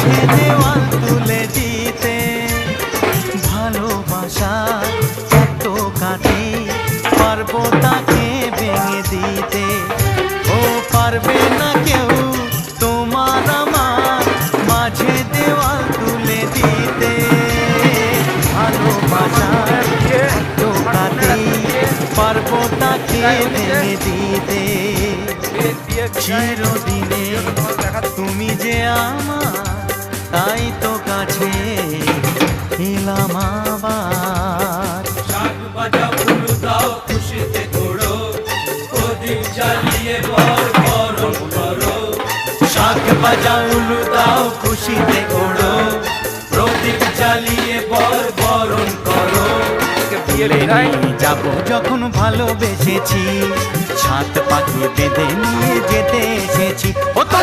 মাঝে দেওয়াল তুলে দিতে। ভালোবাসা এত কাটে, পারবো তাকে ভেঙে দিতে। ও পারবে না কেউ তোমার আমার মাঝে দেওয়াল তুলে দিতে। ভালোবাসা এত কাটে, পারবো তাকে ভেঙে দিতে। চিরদিনে তুমি যে আমার, তাই তো কাছে এলাম আবার। শাক বাজাও উলু দাও খুশিতে ঘোড়ো, প্রদীপ জ্বালিয়ে বরণ করো। শাক বাজাও উলু দাও খুশিতে ঘোড়ো, প্রদীপ জ্বালিয়ে বরণ করো। যাবো যখন ভালোবেসেছি, ছাদ পাখি বেঁধে নিয়ে যেতে এসেছি। ও তো